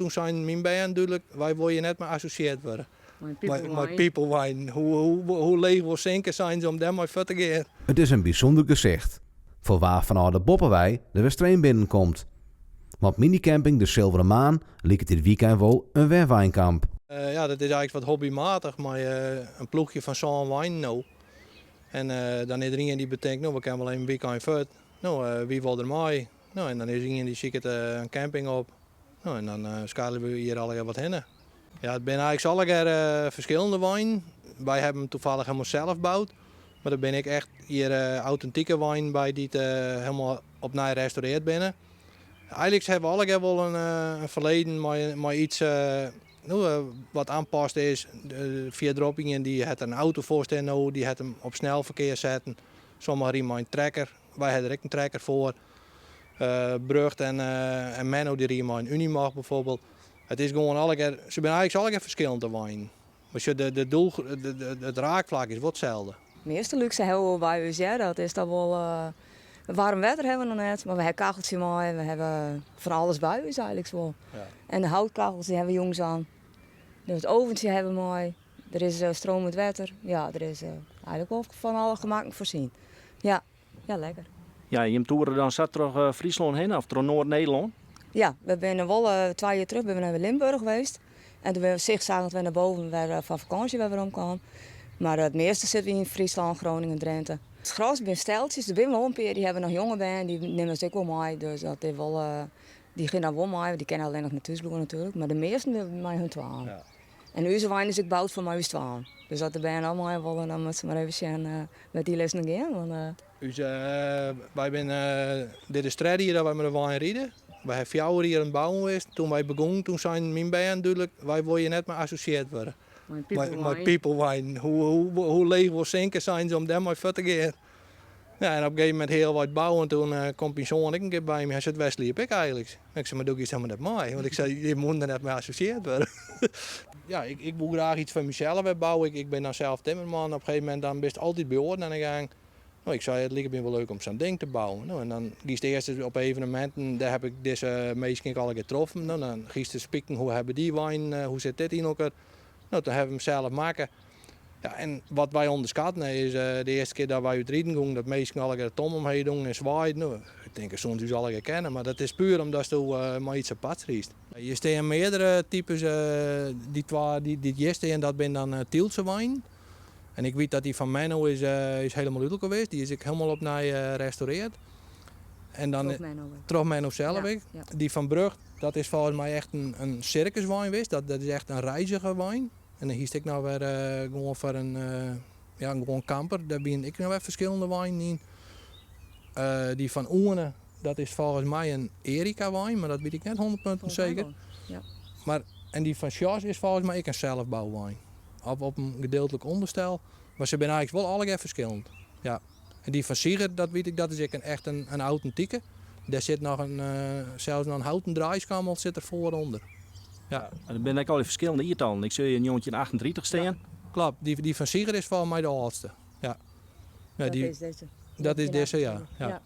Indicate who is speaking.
Speaker 1: Toen zijn mijn band duidelijk, wij willen je net maar associeerd worden.
Speaker 2: Met
Speaker 1: People wine. Hoe leeg wil zinken zijn ze om daar maar voor te gaan.
Speaker 3: Het is een bijzonder gezicht. Voor waar vanuit de Boppenwei de Westrein binnenkomt. Want minicamping de Zilveren Maan liep het dit weekend wel een werwijnkamp.
Speaker 1: Ja, dat is eigenlijk wat hobbymatig, maar een ploegje van zo'n wijn nou. En dan is er iemand die bedenkt, nou we kunnen wel een weekend voort. Nou, wie wil er mee? Nou, en dan is er iemand die ziet een camping op. Nou, en dan schalen we hier al wat heen. Ja, het zijn eigenlijk alle verschillende wijn. Wij hebben hem toevallig helemaal zelf gebouwd. Maar dan ben ik echt hier authentieke wijn bij die het helemaal opnieuw gerestaureerd binnen. Eigenlijk hebben we alle wel een verleden maar iets wat aanpast is. Via droppingen die het een auto voorstellen, die het hem op snelverkeer zetten. Sommigen riemen een trekker. Wij hebben er ook een trekker voor. Brugt en Menno die riemen een Unimog bijvoorbeeld. Het is gewoon ze zijn eigenlijk alle verschillende wijn. Maar het raakvlak is wat hetzelfde.
Speaker 2: De meeste luxe hebben we bij ons, ja, dat is dan wel. Warm wetter hebben we nog net, maar we hebben kacheltje mooi, we hebben van alles bij ons eigenlijk wel. Ja. En de houtkachels die hebben we jongs aan. Dus het oventje hebben we mooi. Er is stromend wetter. Ja, er is eigenlijk wel van alle gemakken voorzien. Ja, ja, lekker.
Speaker 4: Ja, je toeren dan zat terug Friesland heen of door Noord-Nederland?
Speaker 2: Ja, we zijn wel 2 jaar terug, we zijn naar Limburg geweest. En toen hebben we zigzaggend dat we naar boven weer van vakantie weer omkwamen. Maar het meeste zitten we in Friesland, Groningen, Drenthe. Het grootste zijn steltjes, er zijn wel een paar die hebben nog jonge band, die nemen ze ook wel mee. Dus dat is wel, die gaan dan wel mee, die kennen alleen nog naar Thuisbloem natuurlijk. Maar de meeste hebben mij hun 12. Ja. En onze wijn is ook gebouwd voor mij 12. Dus dat de band allemaal wel, en dan moeten ze maar even zien met die les nog gaan.
Speaker 1: Wij zijn dit is het hier dat wij met de wijn rijden. Wij hebben 4 jaar hier aan het bouwen geweest. Toen wij begonnen, toen zijn mijn band duidelijk, wij willen je net maar associeerd worden. Met people wine. Hoe leeg wil zinken zijn ze om daar maar voor te gaan. Ja, en op een gegeven moment heel wat bouwen. Toen komt mijn zoon ik een keer bij me. Hij zegt, Wesley heb ik eigenlijk. Ik zei, maar doe ik iets helemaal niet mee. Want ik zei, je moet er net mee associeerd worden. Ja, ik wil graag iets voor mezelf bouwen. Ik ben dan zelf timmerman. Op een gegeven moment dan best altijd bij orde aan de gang. Nou, ik zei, het lijkt me wel leuk om zo'n ding te bouwen. Nou, en dan giest eerst op evenementen, daar heb ik deze meesten al getroffen. Nou, dan giest te spieken, hoe hebben die wijn, hoe zit dit in elkaar. Nou, toen hebben we hem zelf maken. Ja, en wat wij onderschatten is de eerste keer dat wij uit Rieden gingen, dat meesten al de tom omheen doen en zwaaien. Nou, ik denk dat soms u zal kennen, maar dat is puur omdat je maar iets apart riest. Je staan meerdere types, die eerste en dat ben dan Tielse wijn. En ik weet dat die van Menno is helemaal uit geweest. Die is ik helemaal opnieuw gerestaureerd. En dan terug Menno zelf. Ja, ja. Die van Brug, dat is volgens mij echt een circuswijn geweest. Dat is echt een reizige wijn. En dan hiest ik nou weer gewoon voor een gewoon kamper. Daar ben ik nou weer verschillende wijnen in. Die van Oene, dat is volgens mij een Erika wijn, maar dat weet ik net 100% zeker. Ja. Maar, en die van Sjas is volgens mij een zelfbouwwijn. Op een gedeeltelijk onderstel. Maar ze zijn eigenlijk wel alle verschillend. Ja. En die van Sieger, dat weet ik, dat is echt een authentieke. Daar zit nog zelfs nog een houten draaiskammel zit er vooronder. Ja.
Speaker 4: Er zijn al die verschillende iertallen. Ik zie je een jongetje in 38 staan. Ja,
Speaker 1: klopt, die van Sieger is volgens mij de oudste. Ja. Ja, dat is deze. Dat is deze, ja.